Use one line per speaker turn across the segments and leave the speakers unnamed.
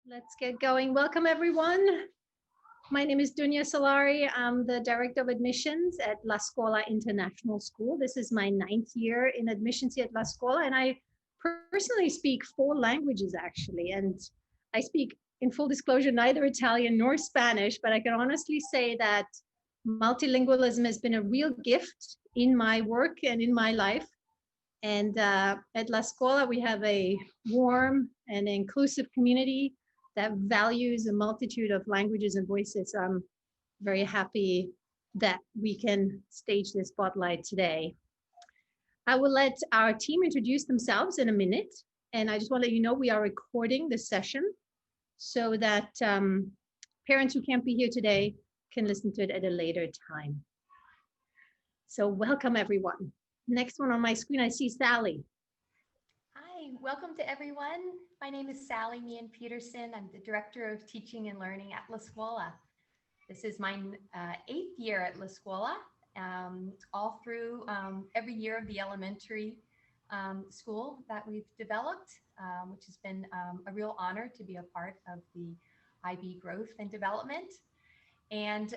Let's get going. Welcome, everyone. My name is Dunya Solari. I'm the Director of Admissions at La Scuola International School. This is my 9th year in admissions here at La Scuola, and I personally speak 4 languages, actually. And I speak, in full disclosure, neither Italian nor Spanish, but I can honestly say that multilingualism has been a real gift in my work and in my life. And at La Scuola, we have a warm and inclusive community that values a multitude of languages and voices. So I'm very happy that we can stage this spotlight today. I will let our team introduce themselves in a minute. And I just want to let you know we are recording this session so that parents who can't be here today can listen to it at a later time. So welcome, everyone. Next one on my screen, I see Sally.
Hi, welcome to everyone. My name is Sally Meehan Peterson. I'm the Director of Teaching and Learning at La Scuola. This is my 8th year at La Scuola, all through every year of the elementary school that we've developed, which has been a real honor to be a part of the IB growth and development. And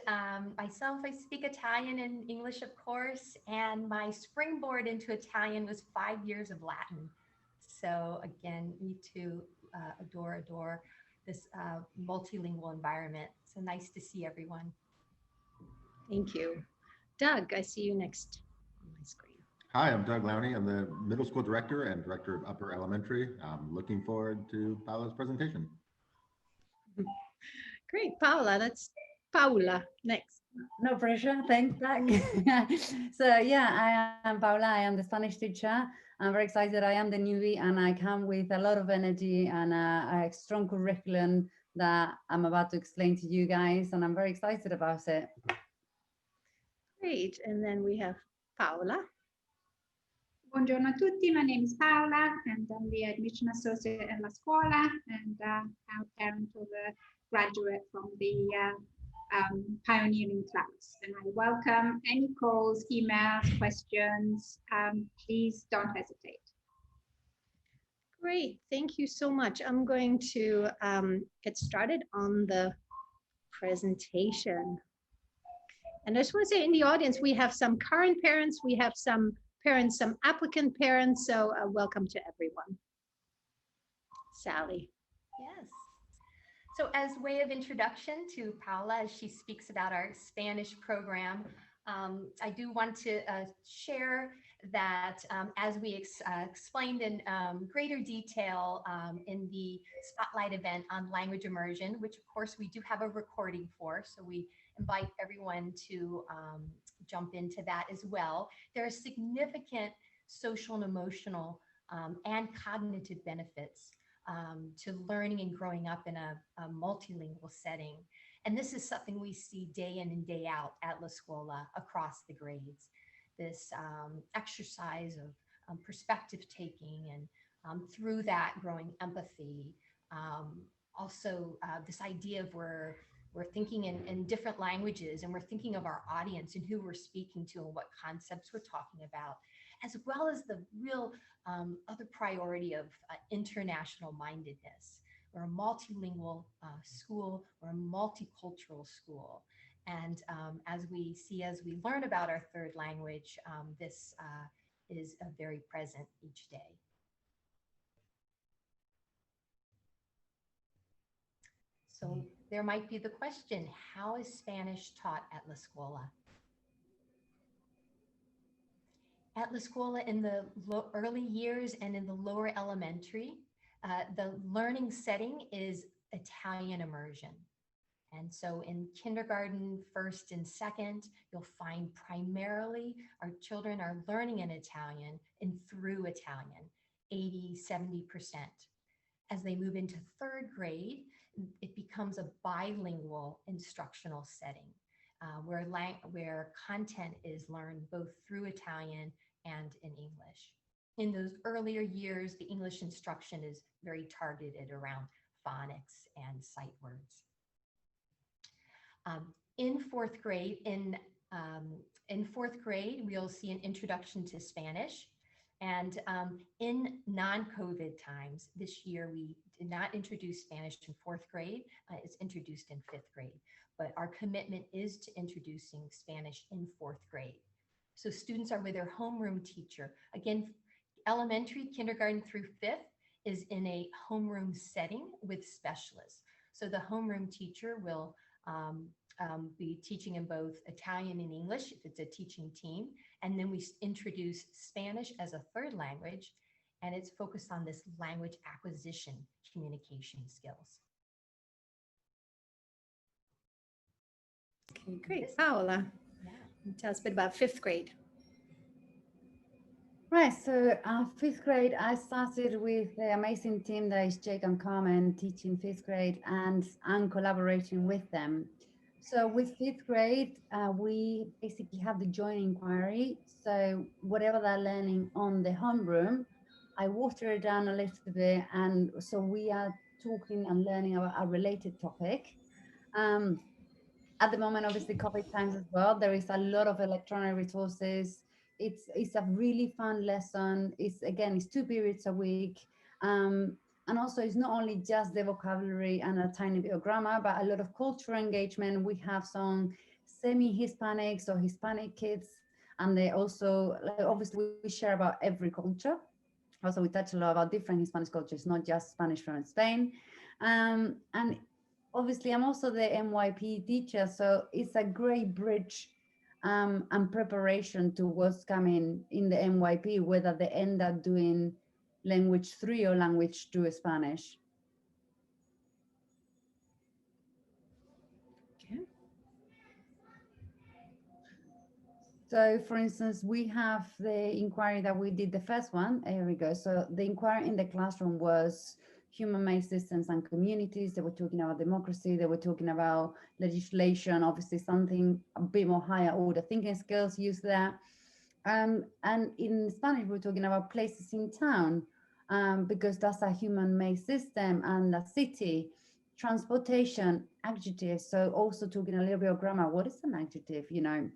myself, I speak Italian and English, of course, and my springboard into Italian was 5 years of Latin. So again, me too adore this multilingual environment. So nice to see everyone.
Thank you. Doug, I see you next on my screen.
Hi, I'm Doug Lowney. I'm the middle school director and director of upper elementary. I'm looking forward to Paola's presentation.
Great, Paola, that's Paula next.
No pressure, thanks, Doug. So yeah, I am Paula, I am the Spanish teacher. I'm very excited. I am the newbie and I come with a lot of energy and a strong curriculum that I'm about to explain to you guys, and I'm very excited about it.
Great, and then we have Paola.
Buongiorno a tutti, my name is Paola and I'm the Admission Associate at La Scuola, and I'm a parent of a graduate from the pioneering class. And I welcome any calls, emails, questions. Please don't hesitate.
Great, thank you so much. I'm going to get started on the presentation. And I just want to say in the audience, we have some current parents, we have some parents, some applicant parents, so welcome to everyone. Sally.
Yes. So as way of introduction to Paula, as she speaks about our Spanish program, I do want to share that as we explained in greater detail in the Spotlight event on language immersion, which of course we do have a recording for, so we invite everyone to jump into that as well. There are significant social and emotional and cognitive benefits to learning and growing up in a multilingual setting. And this is something we see day in and day out at La Scuola across the grades. This exercise of perspective taking and through that growing empathy. Also this idea of we're thinking in different languages and we're thinking of our audience and who we're speaking to and what concepts we're talking about, as well as the real other priority of international mindedness. We're a multilingual school, we're a multicultural school. And as we learn about our third language, this is very present each day. So there might be the question, how is Spanish taught at La Scuola? At La Scuola in the early years and in the lower elementary, the learning setting is Italian immersion. And so in kindergarten, first and second, you'll find primarily our children are learning in Italian and through Italian, 80–70%. As they move into third grade, it becomes a bilingual instructional setting where content is learned both through Italian and in English. In those earlier years, the English instruction is very targeted around phonics and sight words. In fourth grade, we'll see an introduction to Spanish. And in non-COVID times, this year we did not introduce Spanish in fourth grade. It's introduced in fifth grade, but our commitment is to introducing Spanish in fourth grade. So students are with their homeroom teacher. Again, elementary, kindergarten through fifth is in a homeroom setting with specialists. So the homeroom teacher will be teaching in both Italian and English if it's a teaching team. And then we introduce Spanish as a third language, and it's focused on this language acquisition communication skills.
Okay, great. Paola,
Yeah.
tell us a bit about fifth grade.
Right, so fifth grade, I started with the amazing team that is Jake and Carmen teaching fifth grade, and I'm collaborating with them. So with fifth grade, we basically have the joint inquiry. So whatever they're learning on the homeroom, I water it down a little bit, and so we are talking and learning about a related topic. At the moment, obviously, COVID times as well, there is a lot of electronic resources. It's a really fun lesson. It's 2 periods a week. And also it's not only just the vocabulary and a tiny bit of grammar, but a lot of cultural engagement. We have some semi-Hispanics or Hispanic kids, and they also, like, obviously we share about every culture. Also, we touch a lot about different Hispanic cultures, not just Spanish from Spain. And obviously I'm also the NYP teacher, so it's a great bridge and preparation to what's coming in the NYP, whether they end up doing language 3 or language 2 Spanish.
Okay.
So for instance, we have the inquiry that we did the first one. Here we go. So the inquiry in the classroom was human-made systems and communities. They were talking about democracy. They were talking about legislation, obviously something a bit more higher order thinking skills used there. And in Spanish, we're talking about places in town, because that's a human-made system, and a city, transportation, adjectives. So also talking a little bit of grammar. What is an adjective, you know?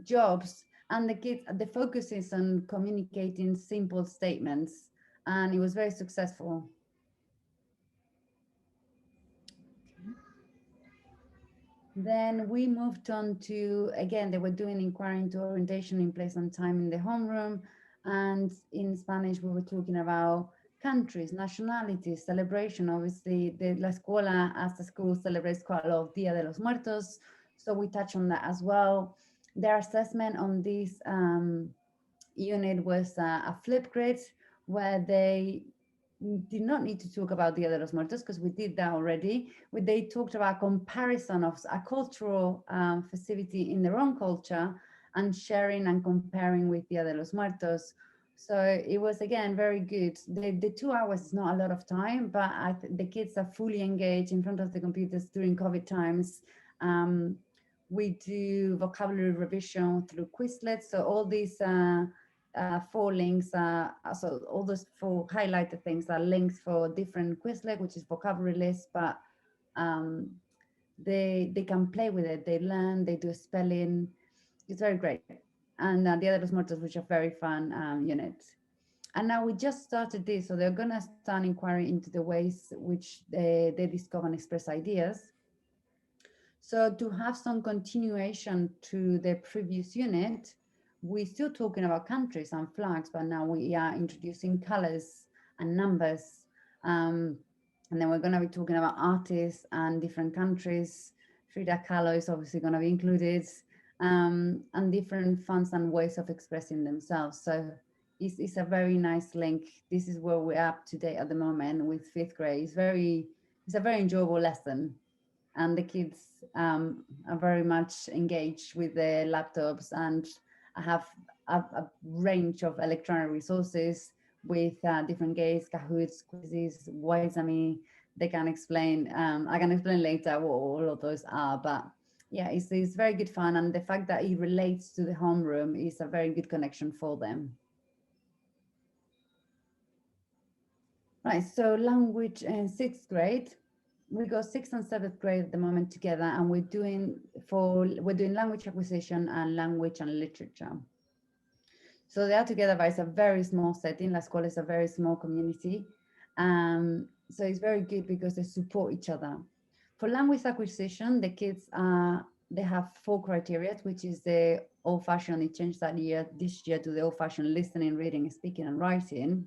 Jobs, and the kids, the focus is on communicating simple statements, and it was very successful. Then we moved on to, again, they were doing inquiry into orientation in place and time in the homeroom, and in Spanish we were talking about countries, nationalities, celebration. Obviously the La Scuola as a school celebrates quite a lot of Dia de los Muertos, so we touch on that as well. Their assessment on this unit was a flip grid, where they did not need to talk about Dia de los Muertos because we did that already. They talked about comparison of a cultural festivity in their own culture and sharing and comparing with Dia de los Muertos. So it was, again, very good. The 2 hours is not a lot of time, but the kids are fully engaged in front of the computers during COVID times. We do vocabulary revision through Quizlets. So all these 4 links, so all those 4 highlighted things are links for different Quizlet, which is vocabulary lists, but they can play with it. They learn, they do spelling. It's very great. And Dia de los Muertos, which are very fun units. And now we just started this, so they're gonna start inquiring into the ways which they discover and express ideas. So to have some continuation to the previous unit, we're still talking about countries and flags, but now we are introducing colors and numbers. And then we're going to be talking about artists and different countries. Frida Kahlo is obviously going to be included, and different fonts and ways of expressing themselves. So it's a very nice link. This is where we're up to date at the moment with fifth grade. It's a very enjoyable lesson. And the kids are very much engaged with the laptops, and I have a range of electronic resources with different games, Kahoots, quizzes, Wisami. They can explain, I can explain later what all of those are, but yeah, it's very good fun. And the fact that it relates to the homeroom is a very good connection for them. Right, so language in 6th grade. We got 6th and 7th grade at the moment together, and we're doing language acquisition and language and literature. So they are together, but it's a very small setting. La Scuola is a very small community. So it's very good because they support each other. For language acquisition, the kids they have 4 criteria, which is the old-fashioned. It changed that this year to the old-fashioned listening, reading, speaking, and writing.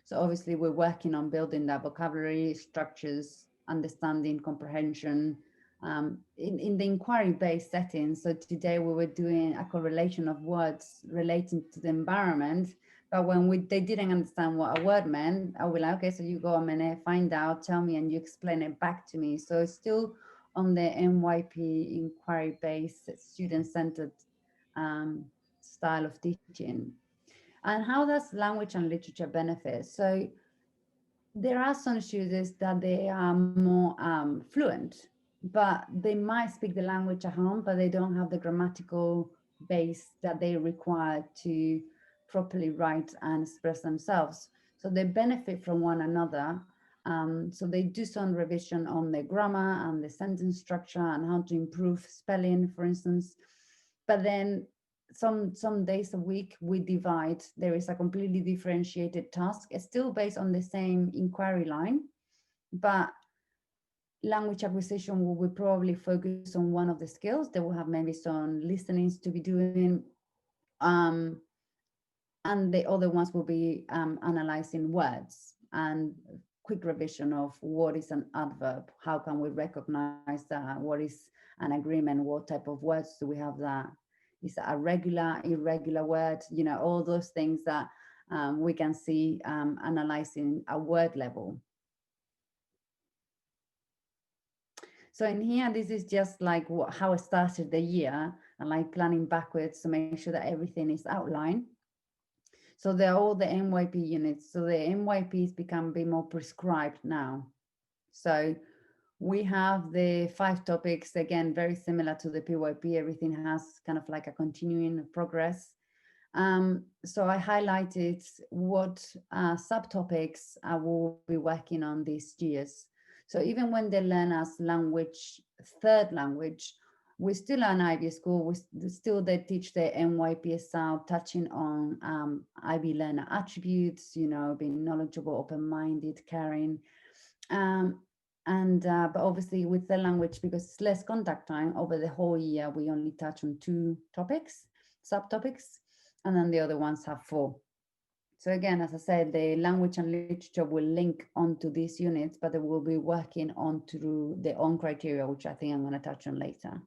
So obviously we're working on building that vocabulary, structures, understanding, comprehension, in the inquiry-based setting. So today we were doing a correlation of words relating to the environment, but when they didn't understand what a word meant, I was like, okay, so you go a minute, find out, tell me, and you explain it back to me. So it's still on the NYP inquiry-based, student-centered style of teaching. And how does language and literature benefit? So there are some students that they are more fluent, but they might speak the language at home, but they don't have the grammatical base that they require to properly write and express themselves. So they benefit from one another. So they do some revision on the grammar and the sentence structure and how to improve spelling, for instance. But then some days a week we divide. There is a completely differentiated task. It's still based on the same inquiry line, but language acquisition will probably focus on one of the skills. They will have maybe some listenings to be doing, and the other ones will be analyzing words and quick revision of what is an adverb, how can we recognize that, what is an agreement, what type of words do we have that is a regular, irregular word, you know, all those things that we can see analyzing a word level. So in here, this is just like how I started the year and like planning backwards to make sure that everything is outlined. So they're all the NYP units. So the NYPs become a bit more prescribed now. So we have the 5 topics, again, very similar to the PYP. Everything has kind of like a continuing progress. So I highlighted what subtopics I will be working on these years. So even when they learn as language, 3rd language, we still are an IB school. They teach the NYPSL, touching on IB learner attributes, you know, being knowledgeable, open-minded, caring. But obviously with the language, because it's less contact time over the whole year, we only touch on 2 topics, subtopics, and then the other ones have 4. So again, as I said, the language and literature will link onto these units, but they will be working on through their own criteria, which I think I'm going to touch on later.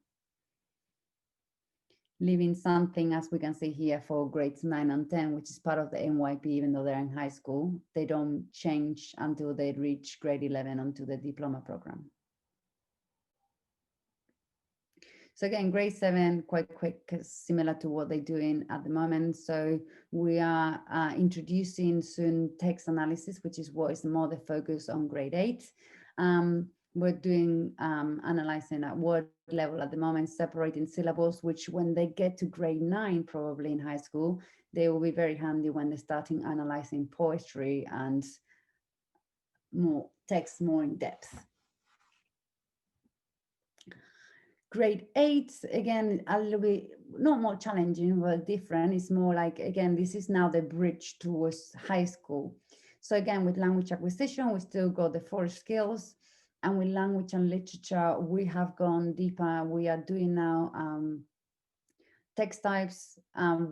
Leaving something, as we can see here, for grades 9 and 10, which is part of the NYP, even though they're in high school. They don't change until they reach grade 11 onto the diploma program. So again, grade 7, quite quick, similar to what they're doing at the moment. So we are introducing soon text analysis, which is what is more the focus on grade 8. We're doing analyzing at word level at the moment, separating syllables, which when they get to grade 9, probably in high school, they will be very handy when they're starting analyzing poetry and more text, more in depth. Grade 8, again, a little bit, not more challenging, but different. It's more like, again, this is now the bridge towards high school. So again, with language acquisition, we still got the 4 skills. And with language and literature, we have gone deeper. We are doing now text types.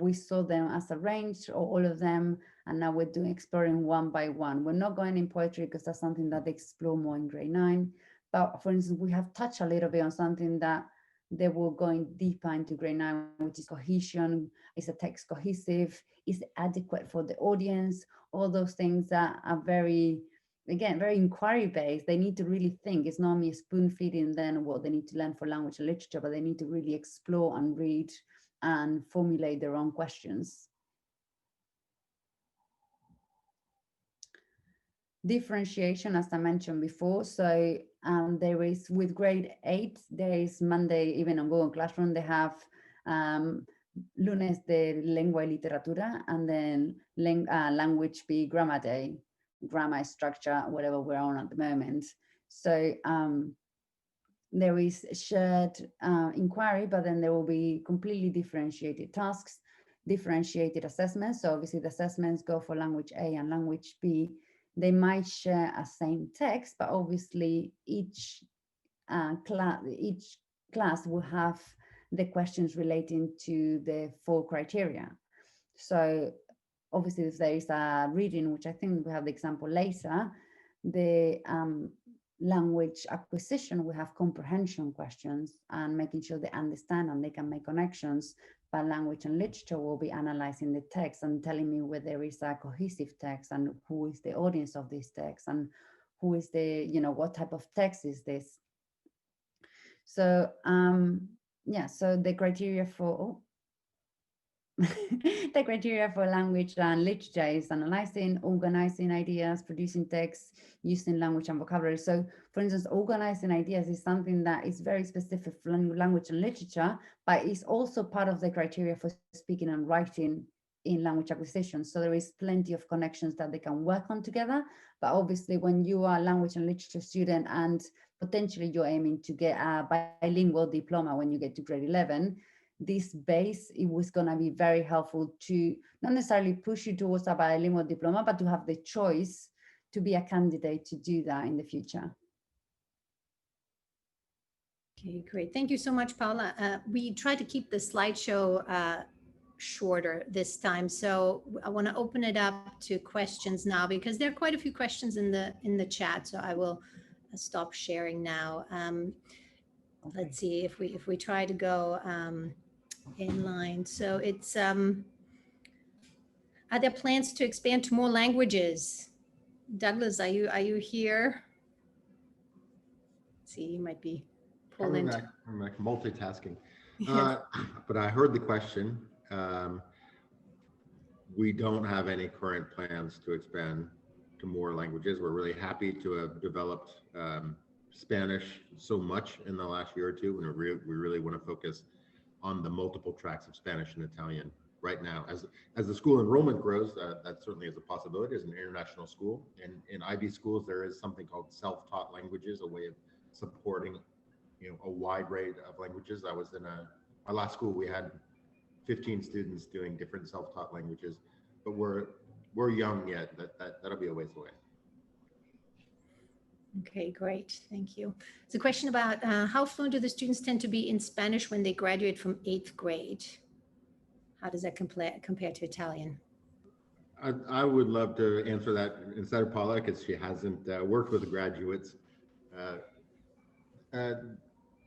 We saw them as a range, or all of them. And now we're exploring one by one. We're not going in poetry because that's something that they explore more in grade 9. But for instance, we have touched a little bit on something that they will going deeper into grade 9, which is cohesion. Is a text cohesive? Is it adequate for the audience? All those things that are very, again, very inquiry based. They need to really think. It's not me spoon feeding them what they need to learn for language and literature, but they need to really explore and read and formulate their own questions. Differentiation, as I mentioned before. So there is, with grade 8, there is Monday, even on Google Classroom, they have lunes de lengua y literatura, and then language be grammar day, grammar structure, whatever we're on at the moment. So there is shared inquiry, but then there will be completely differentiated tasks, differentiated assessments. So obviously the assessments go for language A and language B. they might share a same text, but obviously each class will have the questions relating to the 4 criteria. So obviously if there is a reading, which I think we have the example later, the language acquisition will have comprehension questions and making sure they understand and they can make connections. But language and literature will be analyzing the text and telling me whether there is a cohesive text and who is the audience of this text and who is the, what type of text is this. So yeah, so the criteria for the criteria for language and literature is analyzing, organizing ideas, producing text, using language and vocabulary. So for instance, organizing ideas is something that is very specific for language and literature, but it's also part of the criteria for speaking and writing in language acquisition. So there is plenty of connections that they can work on together. But obviously when you are a language and literature student and potentially you're aiming to get a bilingual diploma when you get to grade 11, this base, it was going to be very helpful to not necessarily push you towards a bilingual diploma, but to have the choice to be a candidate to do that in the future.
Okay, great. Thank you so much, Paula. We tried to keep the slideshow shorter this time, so I want to open it up to questions now because there are quite a few questions in the chat. So I will stop sharing now. Okay. Let's see if we try to go in line. So it's are there plans to expand to more languages? Douglas, are you here? Let's see, you might be pulled into.
I'm like multitasking.
Yes.
But I heard the question. We don't have any current plans to expand to more languages. We're really happy to have developed Spanish so much in the last year or two, and we really want to focus on the multiple tracks of Spanish and Italian right now. As the school enrollment grows, that certainly is a possibility as an international school. And in IB schools, there is something called self-taught languages, a way of supporting a wide range of languages. I was in our last school, we had 15 students doing different self-taught languages, but we're young yet. That'll be a ways away.
Okay, great. Thank you. It's a question about how fluent do the students tend to be in Spanish when they graduate from 8th grade? How does that compare to Italian?
I would love to answer that instead of Paula because she hasn't worked with the graduates. The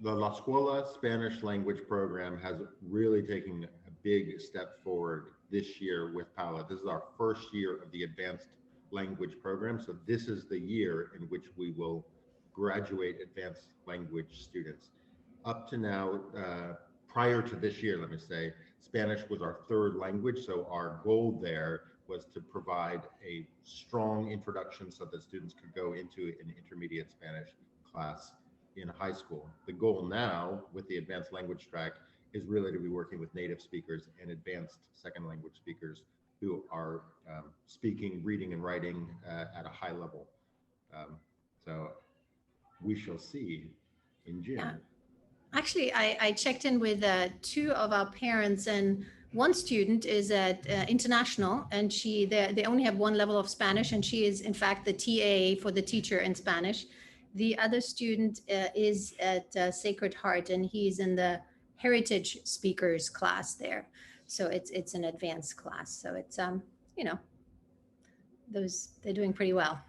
La Scuola Spanish language program has really taken a big step forward this year with Paula. This is our first year of the advanced language program. So this is the year in which we will graduate advanced language students. Up to now, prior to this year, let me say, Spanish was our 3rd language. So our goal there was to provide a strong introduction so that students could go into an intermediate Spanish class in high school. The goal now with the advanced language track is really to be working with native speakers and advanced second language speakers who are speaking, reading, and writing at a high level. So we shall see in June.
Yeah. Actually, I checked in with 2 of our parents, and one student is at international, and they only have 1 level of Spanish, and she is in fact the TA for the teacher in Spanish. The other student is at Sacred Heart, and he's in the heritage speakers class there. So it's an advanced class. So it's they're doing pretty well.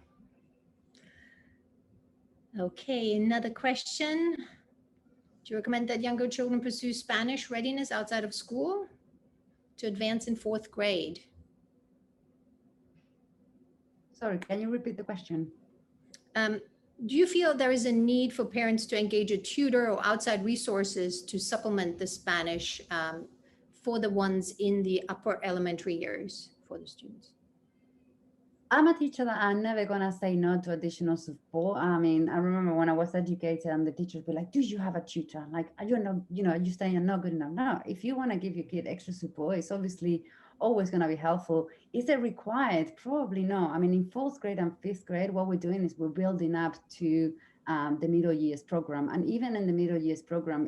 Okay, another question. Do you recommend that younger children pursue Spanish readiness outside of school to advance in 4th grade?
Sorry, can you repeat the question?
Do you feel there is a need for parents to engage a tutor or outside resources to supplement the Spanish for the ones in the upper elementary years for the students?
I'm a teacher that I'm never gonna say no to additional support. I mean, I remember when I was educated and the teachers were like, do you have a tutor? Like, I don't know, you're saying you're not good enough. No, if you wanna give your kid extra support, it's obviously always gonna be helpful. Is it required? Probably not. I mean, in 4th grade and 5th grade, what we're doing is we're building up to the middle years program. And even in the middle years program,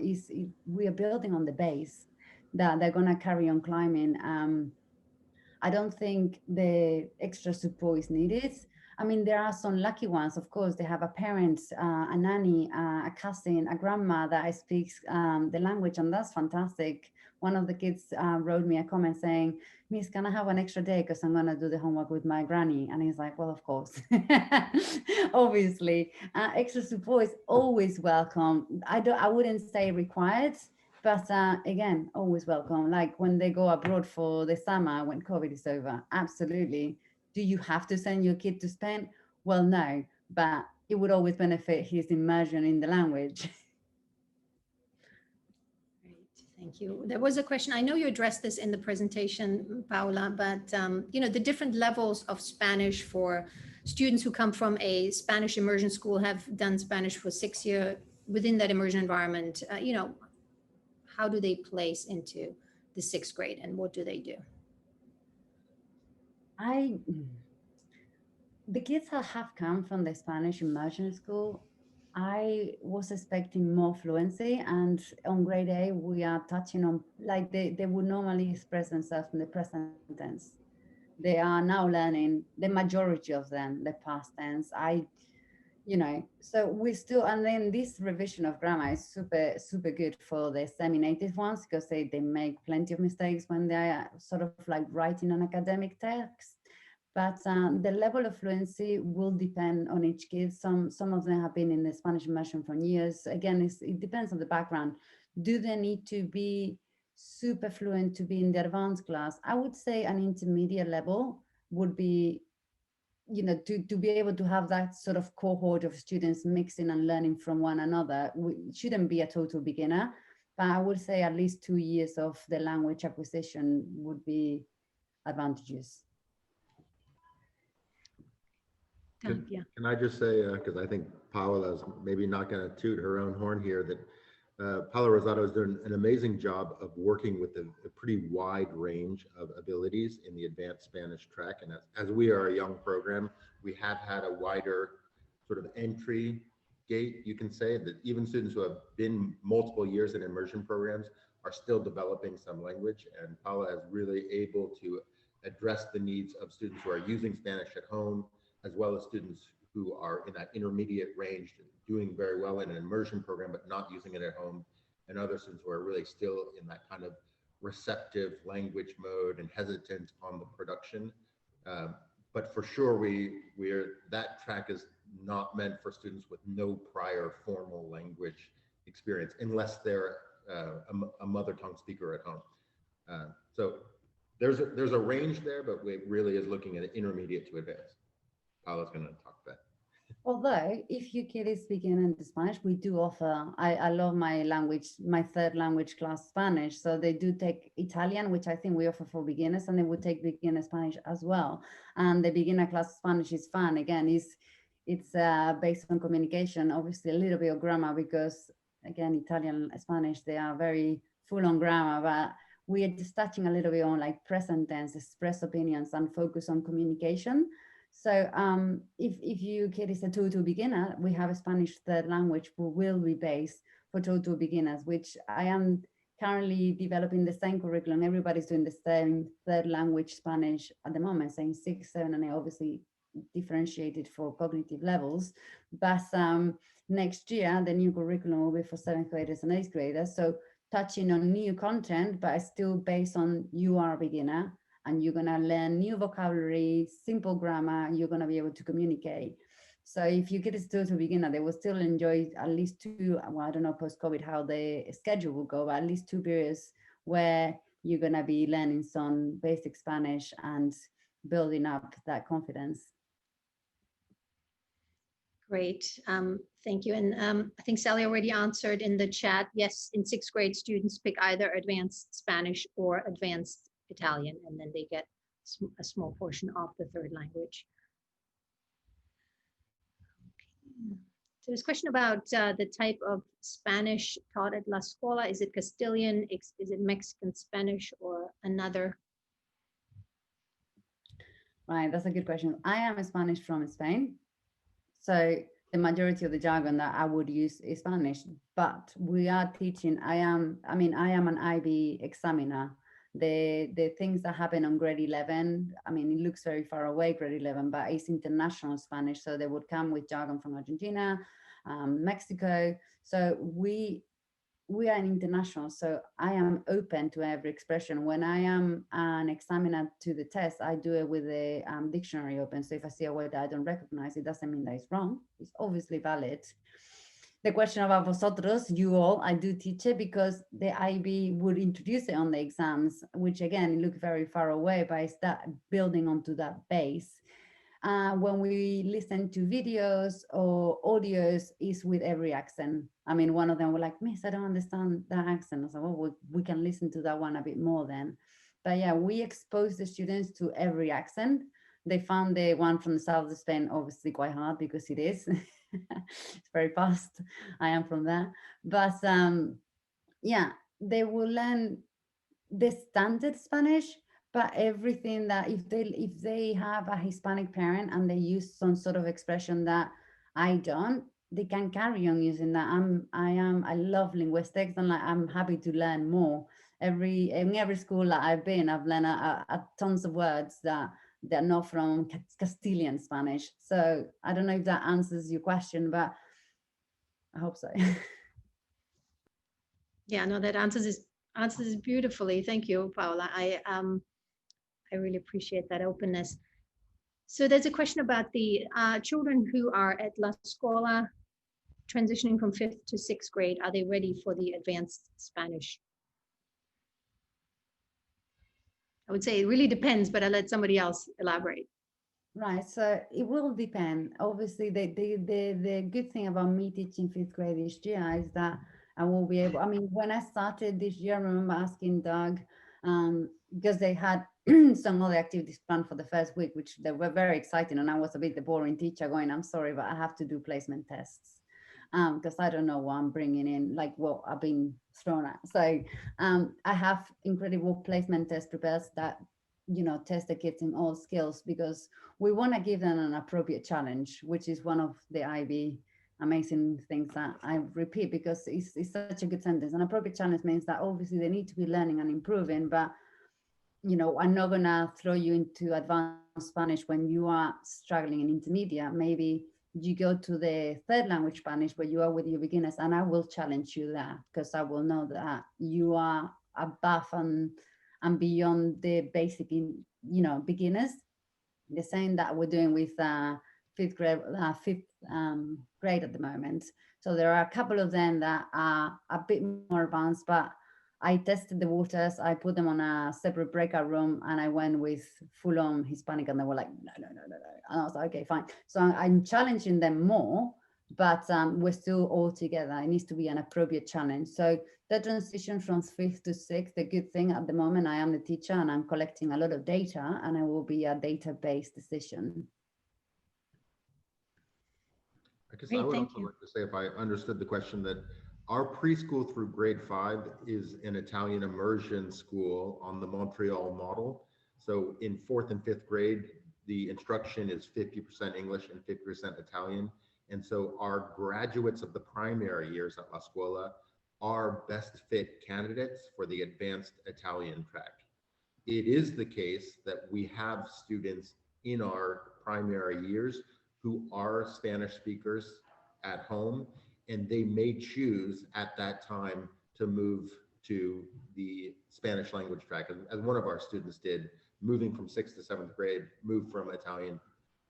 we are building on the base that they're gonna carry on climbing. I don't think the extra support is needed. I mean, there are some lucky ones, of course. They have a parent, a nanny, a cousin, a grandma that speaks the language, and that's fantastic. One of the kids wrote me a comment saying, Miss, can I have an extra day because I'm going to do the homework with my granny? And he's like, well, of course. Obviously, extra support is always welcome. I wouldn't say required, but again, always welcome. Like when they go abroad for the summer, when COVID is over, absolutely. Do you have to send your kid to Spain? Well, no, but it would always benefit his immersion in the language.
Great, thank you. There was a question, I know you addressed this in the presentation, Paula, but you know, the different levels of Spanish for students who come from a Spanish immersion school, have done Spanish for 6 years within that immersion environment, you know, how do they place into the 6th grade and what do they do?
The kids that have come from the Spanish immersion school, I was expecting more fluency, and on grade A, we are touching on, like they would normally express themselves in the present tense. They are now learning, the majority of them, the past tense. So we still, and then this revision of grammar is super good for the semi-native ones, because they make plenty of mistakes when they are sort of like writing an academic text. But the level of fluency will depend on each kid. Some of them have been in the Spanish immersion for years. Again, it depends on the background. Do they need to be super fluent to be in the advanced class? I would say an intermediate level would be, to be able to have that sort of cohort of students mixing and learning from one another. It shouldn't be a total beginner, but I would say at least 2 years of the language acquisition would be advantageous.
Can I just say, because I think Paola's maybe not going to toot her own horn here, that Paola Rosado is doing an amazing job of working with a pretty wide range of abilities in the advanced Spanish track. And as we are a young program, we have had a wider sort of entry gate, you can say, that even students who have been multiple years in immersion programs are still developing some language. And Paola is really able to address the needs of students who are using Spanish at home, as well as students who are in that intermediate range, doing very well in an immersion program, but not using it at home, and other students who are really still in that kind of receptive language mode and hesitant on the production. But for sure, that track is not meant for students with no prior formal language experience, unless they're a mother tongue speaker at home. So there's a range there, but it really is looking at intermediate to advanced. Paula's going to talk about.
Although, if your kid is speaking in Spanish, we do offer, I love my language, my 3rd language class, Spanish. So they do take Italian, which I think we offer for beginners, and they would take beginner Spanish as well. And the beginner class Spanish is fun. Again, it's based on communication, obviously a little bit of grammar, because again, Italian, Spanish, they are very full on grammar, but we are just touching a little bit on like present tense, express opinions, and focus on communication. So if your kid is a total beginner, we have a Spanish 3rd language who will be based for total beginners, which I am currently developing the same curriculum. Everybody's doing the same 3rd language Spanish at the moment, saying 6, 7, and 8, obviously differentiated for cognitive levels. But next year, the new curriculum will be for 7th graders and 8th graders. So touching on new content, but still based on you are a beginner, and you're going to learn new vocabulary, simple grammar, you're going to be able to communicate. So if you get a total beginner, they will still enjoy at least 2, well, I don't know post-COVID how the schedule will go, but at least 2 periods where you're going to be learning some basic Spanish and building up that confidence.
Great, thank you. And I think Sally already answered in the chat. Yes, in 6th grade, students pick either advanced Spanish or advanced Italian, and then they get a small portion of the 3rd language. Okay. So there's a question about the type of Spanish taught at La Scuola. Is it Castilian? Is it Mexican Spanish or another?
Right, that's a good question. I am Spanish from Spain, so the majority of the jargon that I would use is Spanish, but we are teaching, I am an IB examiner. the things that happen on grade 11, I mean, it looks very far away, grade 11, but it's international Spanish. So they would come with jargon from Argentina, Mexico. So we are an international, so I am open to every expression. When I am an examiner to the test, I do it with the dictionary open. So if I see a word that I don't recognize, it doesn't mean that it's wrong. It's obviously valid. The question about vosotros, you all, I do teach it because the IB would introduce it on the exams, which again, look very far away, but I start building onto that base. When we listen to videos or audios, is with every accent. I mean, one of them were like, Miss, I don't understand that accent. I said, well, we can listen to that one a bit more then. But yeah, we expose the students to every accent. They found the one from the south of Spain obviously quite hard because it is. It's very fast. I am from there. But yeah, they will learn the standard Spanish, but everything that if they have a Hispanic parent and they use some sort of expression that I don't, they can carry on using that. I love linguistics, and like I'm happy to learn more. In every school that I've been, I've learned a tons of words that they're not from Castilian Spanish. So I don't know if that answers your question, but I hope so.
Yeah, no, that answers it beautifully. Thank you, Paola. I really appreciate that openness. So there's a question about the children who are at La Scuola transitioning from 5th to 6th grade. Are they ready for the advanced Spanish? I would say it really depends, but I'll let somebody else elaborate.
Right, so it will depend. Obviously, the good thing about me teaching 5th grade this year is that I will be able, I mean, when I started this year, I remember asking Doug, because they had some other activities planned for the first week, which they were very exciting. And I was a bit the boring teacher going, I'm sorry, but I have to do placement tests because I don't know what I'm bringing in, like what I've been thrown at. So I have incredible placement test prepared that, test the kids in all skills, because we want to give them an appropriate challenge, which is one of the IB amazing things that I repeat because it's such a good sentence. An appropriate challenge means that obviously they need to be learning and improving, but I'm not gonna throw you into advanced Spanish when you are struggling in intermediate. Maybe you go to the third language Spanish where you are with your beginners, and I will challenge you there because I will know that you are above and beyond the basic beginners. The same that we're doing with fifth grade at the moment. So there are a couple of them that are a bit more advanced, but I tested the waters. I put them on a separate breakout room, and I went with full-on Hispanic, and they were like, no. And I was like, okay, fine. So I'm challenging them more, but we're still all together. It needs to be an appropriate challenge. So the transition from 5th to 6th, the good thing at the moment, I am the teacher and I'm collecting a lot of data, and it will be a data-based decision.
I guess I would also like to say, if I understood the question, that our preschool through grade 5 is an Italian immersion school on the Montreal model. So in 4th and 5th grade, the instruction is 50% English and 50% Italian. And so our graduates of the primary years at La Scuola are best fit candidates for the advanced Italian track. It is the case that we have students in our primary years who are Spanish speakers at home, and they may choose at that time to move to the Spanish language track, as one of our students did, moving from 6th to 7th grade, moved from Italian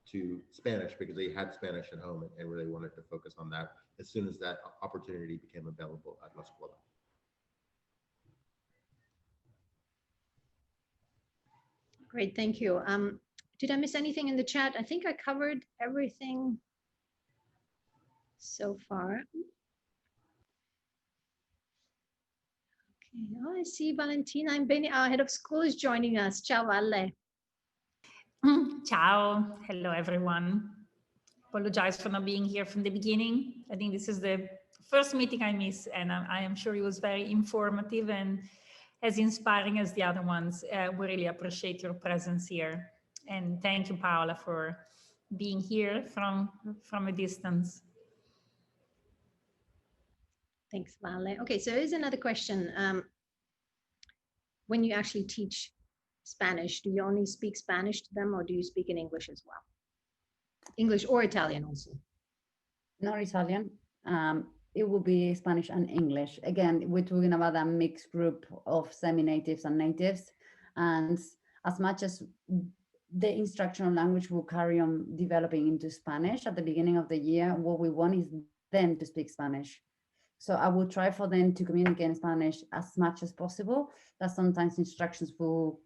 to Spanish because they had Spanish at home and really wanted to focus on that as soon as that opportunity became available at La Scuola.
Great, thank you. Did I miss anything in the chat? I think I covered everything so far. Okay, oh, I see Valentina and Benny, our head of school, is joining us. Ciao, Valle.
Ciao, hello everyone. Apologize for not being here from the beginning. I think this is the first meeting I missed, and I am sure it was very informative and as inspiring as the other ones. We really appreciate your presence here. And thank you, Paola, for being here from a distance.
Thanks, Vale. Okay, so here's another question. when you actually teach Spanish, do you only speak Spanish to them, or do you speak in English as well? English or Italian also?
Not Italian. It will be Spanish and English. Again, we're talking about a mixed group of semi-natives and natives. And as much as the instructional language will carry on developing into Spanish at the beginning of the year, what we want is them to speak Spanish. So I will try for them to communicate in Spanish as much as possible. That sometimes instructions will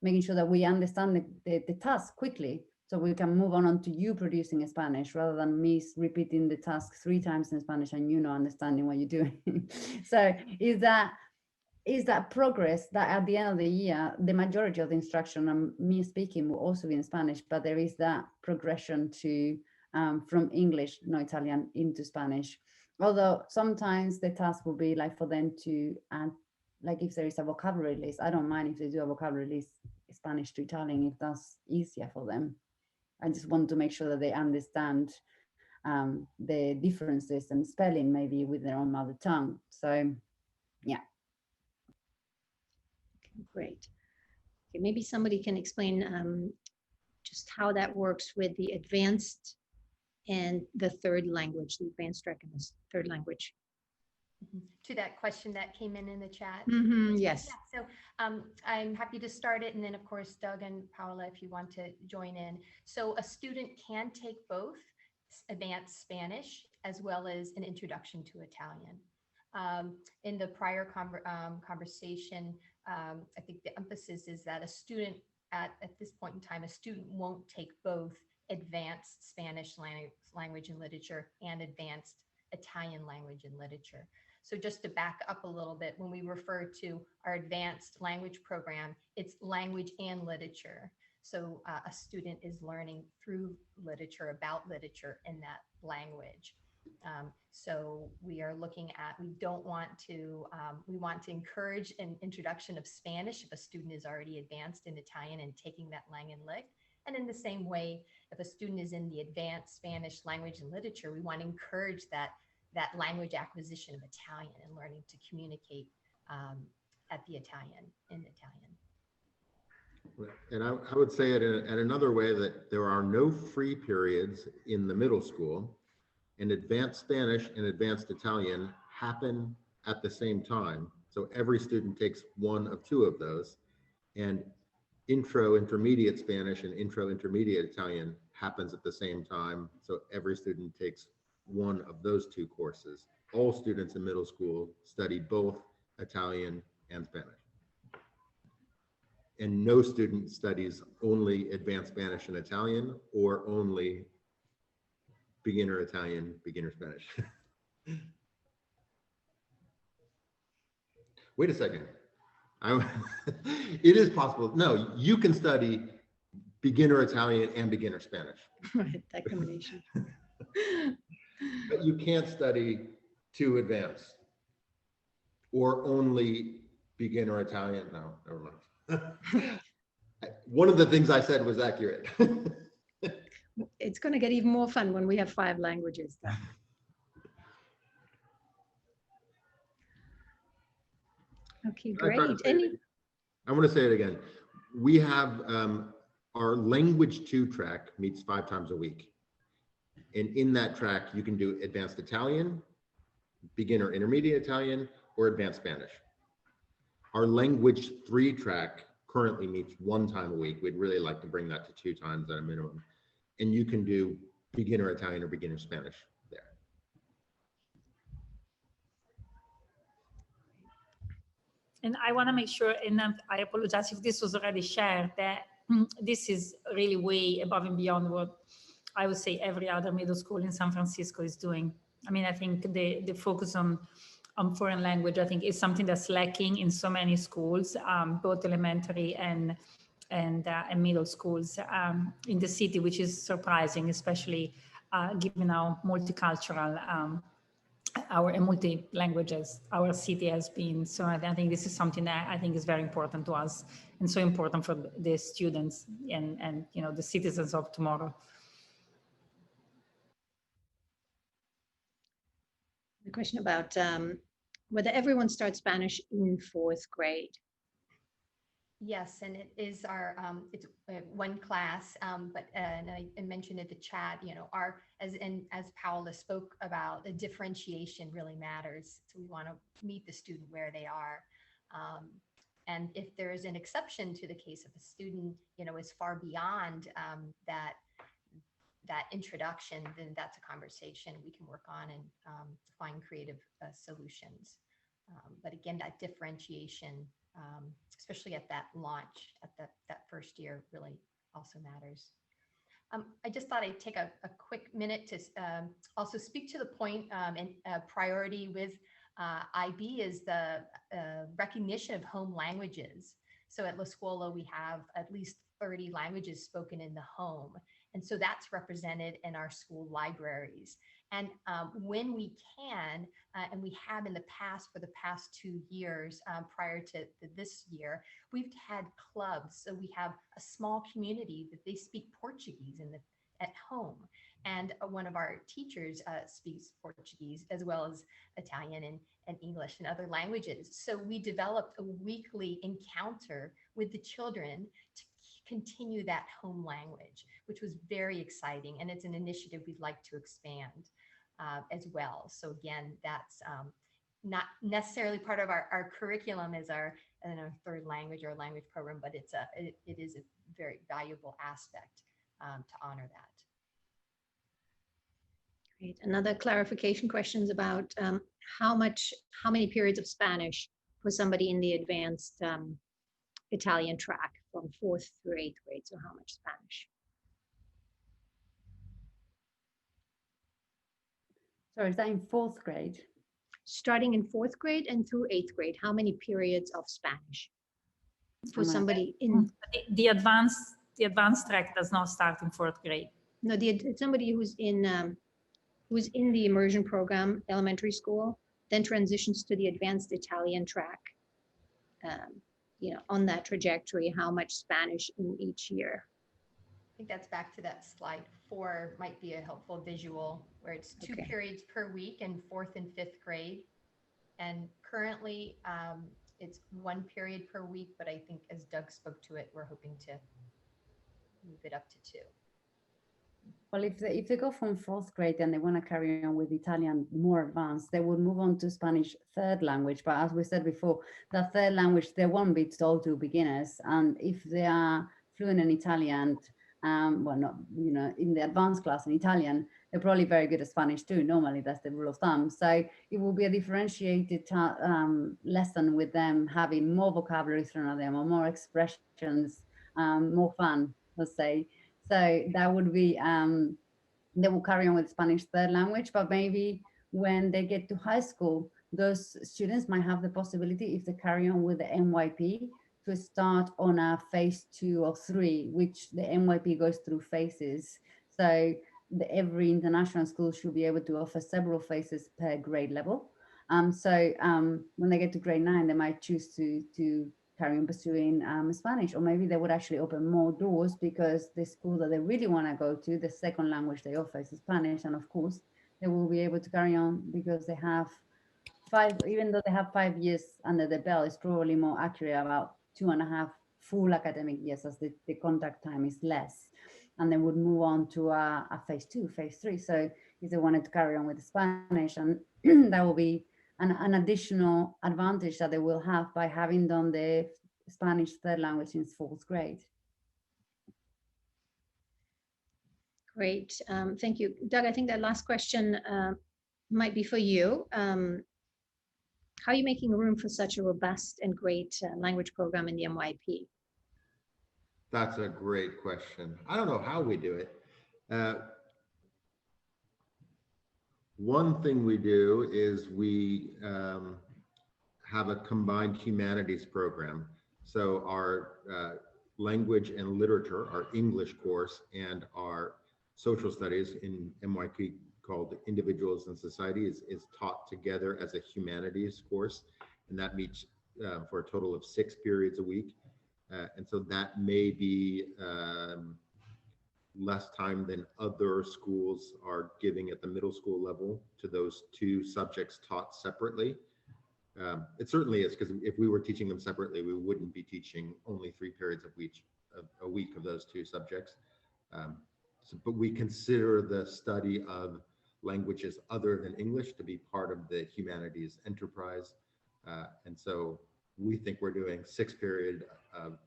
making sure that we understand the task quickly, so we can move on to you producing in Spanish rather than me repeating the task 3 times in Spanish and you not understanding what you're doing. So is that progress that at the end of the year, the majority of the instruction and me speaking will also be in Spanish, but there is that progression to from English, no Italian, into Spanish. Although sometimes the task will be like for them to add, like if there is a vocabulary list, I don't mind if they do a vocabulary list Spanish to Italian if that's easier for them. I just want to make sure that they understand the differences and spelling maybe with their own mother tongue. So, yeah.
Okay, great. Okay, maybe somebody can explain just how that works with the advanced and the third language, the advanced track and the third language.
To that question that came in the chat.
Yes.
Yeah, so I'm happy to start it. And then of course, Doug and Paola, if you want to join in. So a student can take both advanced Spanish as well as an introduction to Italian. In the prior conversation, I think the emphasis is that a student at this point in time, a student won't take both advanced Spanish language and literature and advanced Italian language and literature. So just to back up a little bit, when we refer to our advanced language program, it's language and literature. So a student is learning through literature, about literature in that language. So we are looking at, we want to encourage an introduction of Spanish if a student is already advanced in Italian and taking that Lang and Lit. And in the same way, if a student is in the advanced Spanish language and literature, we want to encourage that language acquisition of Italian and learning to communicate in Italian.
And I would say it in another way, that there are no free periods in the middle school, and advanced Spanish and advanced Italian happen at the same time. So every student takes one of 2 of those, and intermediate Spanish and intermediate Italian happens at the same time. So every student takes one of those 2 courses. All students in middle school study both Italian and Spanish. And no student studies only advanced Spanish and Italian, or only beginner Italian, beginner Spanish. Wait a second. It is possible. No, you can study beginner Italian and beginner Spanish.
Right, that combination.
But you can't study 2 advanced or only beginner Italian. No, never mind. One of the things I said was accurate.
It's going to get even more fun when we have 5 languages. Okay, great.
I want to say it again. We have our language 2 track meets 5 times a week. And in that track, you can do advanced Italian, beginner intermediate Italian, or advanced Spanish. Our language 3 track currently meets 1 time a week. We'd really like to bring that to 2 times at a minimum. And you can do beginner Italian or beginner Spanish there.
And I want to make sure, and I apologize if this was already shared, that this is really way above and beyond what I would say every other middle school in San Francisco is doing. I mean, I think the focus on foreign language, I think, is something that's lacking in so many schools, both elementary and middle schools in the city, which is surprising, especially given how multicultural and multi-languages our city has been. So I think this is something that I think is very important to us, and so important for the students and the citizens of tomorrow.
The question about whether everyone starts Spanish in 4th grade.
Yes, and it is our it's one class, and I mentioned in the chat, you know, our as Paola spoke about, the differentiation really matters. So we want to meet the student where they are, and if there is an exception to the case of a student, you know, is far beyond that introduction, then that's a conversation we can work on and find creative solutions. But again, that differentiation, especially at that launch, at that first year, really also matters. I just thought I'd take a quick minute to also speak to the point and priority with IB is the recognition of home languages. So at La Scuola, we have at least 30 languages spoken in the home. And so that's represented in our school libraries. And when we can, and we have in the past for the past 2 years prior to this year, we've had clubs. So we have a small community that they speak Portuguese at home. And one of our teachers speaks Portuguese as well as Italian and English and other languages. So we developed a weekly encounter with the children to continue that home language, which was very exciting. And it's an initiative we'd like to expand as well. So again, that's not necessarily part of our curriculum as our third language or language program, but it is a very valuable aspect to honor that.
Great. Another clarification question is about how many periods of Spanish for somebody in the advanced Italian track from 4th through 8th grade. So how much Spanish?
Sorry, is that in 4th grade?
Starting in 4th grade and through 8th grade, how many periods of Spanish for somebody in
the advanced track does not start in 4th grade.
no somebody who's in the immersion program, elementary school, then transitions to the advanced Italian track. You know, on that trajectory, how much Spanish in each year?
I think that's back to that slide 4 might be a helpful visual where it's 2 periods per week in 4th and 5th grade. And currently it's 1 period per week, but I think as Doug spoke to it, we're hoping to move it up to 2.
Well, if they go from 4th grade and they want to carry on with Italian more advanced, they would move on to Spanish 3rd language. But as we said before, that 3rd language, they won't be told to beginners. And if they are fluent in Italian, well, not, you know, in the advanced class in Italian, they're probably very good at Spanish too. Normally, that's the rule of thumb. So it will be a differentiated lesson with them having more vocabulary thrown at them or more expressions, more fun, let's say. So that would be, they will carry on with Spanish 3rd language, but maybe when they get to high school, those students might have the possibility, if they carry on with the NYP, to start on a phase 2 or 3, which the NYP goes through phases. So every international school should be able to offer several phases per grade level. So when they get to grade 9, they might choose to carry on pursuing Spanish, or maybe they would actually open more doors because the school that they really want to go to, the second language they offer is Spanish, and of course they will be able to carry on because they have 5, even though they have 5 years under the belt, it's probably more accurate about 2.5 full academic years, as the contact time is less, and they would move on to a phase 2, phase 3. So if they wanted to carry on with Spanish, and that will be an additional advantage that they will have by having done the Spanish 3rd language since 4th grade.
Great, thank you. Doug, I think that last question might be for you. How are you making room for such a robust and great language program in the NYP?
That's a great question. I don't know how we do it. One thing we do is we have a combined humanities program. So our language and literature, our English course, and our social studies in NYP called Individuals and Society is taught together as a humanities course. And that meets for a total of 6 periods a week. And so that may be less time than other schools are giving at the middle school level to those 2 subjects taught separately. It certainly is, because if we were teaching them separately, we wouldn't be teaching only 3 periods a week of those 2 subjects. But we consider the study of languages other than English to be part of the humanities enterprise. And so we think we're doing 6 period of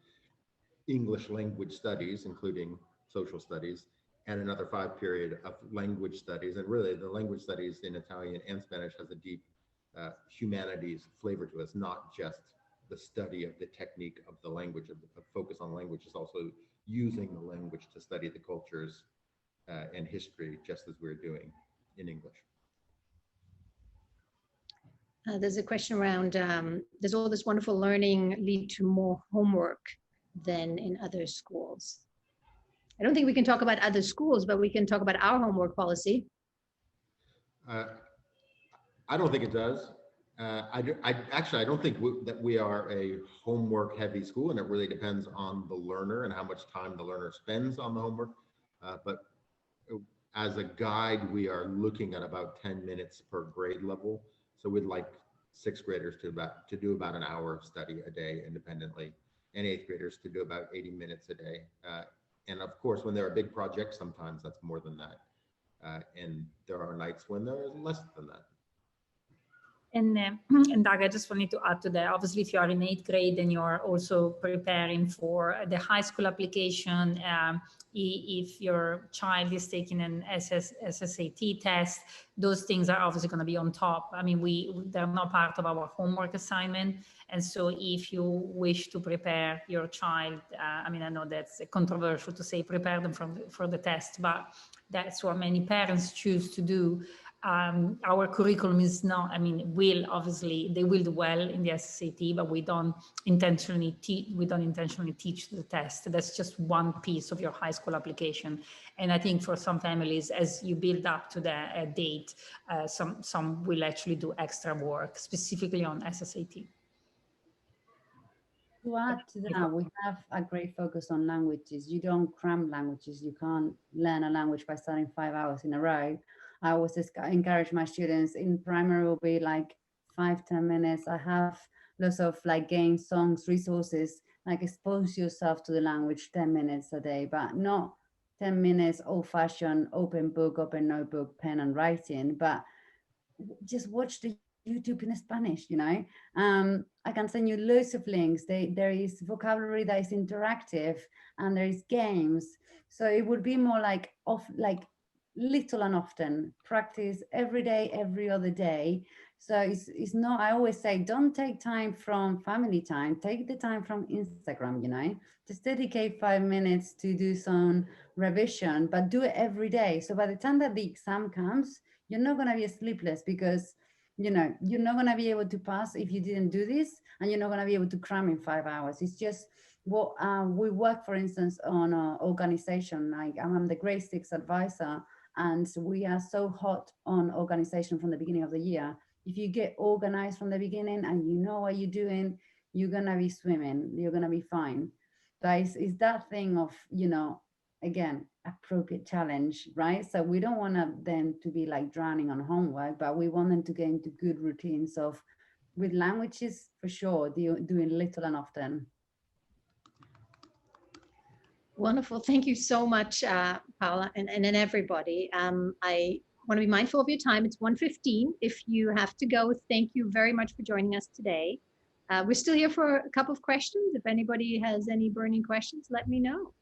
English language studies, including social studies, and another 5 period of language studies. And really the language studies in Italian and Spanish has a deep humanities flavor to us, not just the study of the technique of the language, of focus on language, is also using the language to study the cultures and history, just as we're doing in English.
There's a question around, does all this wonderful learning lead to more homework than in other schools? I don't think we can talk about other schools, but we can talk about our homework policy.
I don't think it does. I don't think that we are a homework heavy school, and it really depends on the learner and how much time the learner spends on the homework. But as a guide, we are looking at about 10 minutes per grade level. So we'd like 6th graders to do about an hour of study a day independently, and 8th graders to do about 80 minutes a day. And of course, when there are big projects, sometimes that's more than that. And there are nights when there is less than that.
And Doug, I just wanted to add to that. Obviously, if you are in 8th grade and you're also preparing for the high school application, if your child is taking an SSAT test, those things are obviously going to be on top. I mean, they're not part of our homework assignment. And so if you wish to prepare your child, I mean, I know that's controversial to say prepare them for the test, but that's what many parents choose to do. Our curriculum is not, I mean, they will do well in the SSAT, but we don't intentionally teach the test. That's just one piece of your high school application. And I think for some families, as you build up to the date, some will actually do extra work, specifically on SSAT.
To add to that, we have a great focus on languages. You don't cram languages. You can't learn a language by studying 5 hours in a row. I always encourage my students in primary will be like 5-10 minutes. I have lots of like games, songs, resources, like expose yourself to the language 10 minutes a day, but not 10 minutes old-fashioned open book, open notebook, pen and writing, but just watch the YouTube in Spanish, you know. I can send you loads of links. There is vocabulary that is interactive, and there is games. So it would be more like little and often, practice every day, every other day. So it's not, I always say, don't take time from family time, take the time from Instagram, you know, just dedicate 5 minutes to do some revision, but do it every day. So by the time that the exam comes, you're not going to be sleepless, because you know, you're not going to be able to pass if you didn't do this, and you're not going to be able to cram in 5 hours. It's just what we work, for instance, on organization. Like I'm the grade 6 advisor, and we are so hot on organization from the beginning of the year. If you get organized from the beginning and you know what you're doing, you're going to be swimming, you're going to be fine. But it's that thing of, you know, again, appropriate challenge, right? So we don't want them to be like drowning on homework, but we want them to get into good routines of, with languages, for sure, doing little and often.
Wonderful. Thank you so much, Paola, and everybody. I want to be mindful of your time. It's 1:15. If you have to go, thank you very much for joining us today. We're still here for a couple of questions. If anybody has any burning questions, let me know.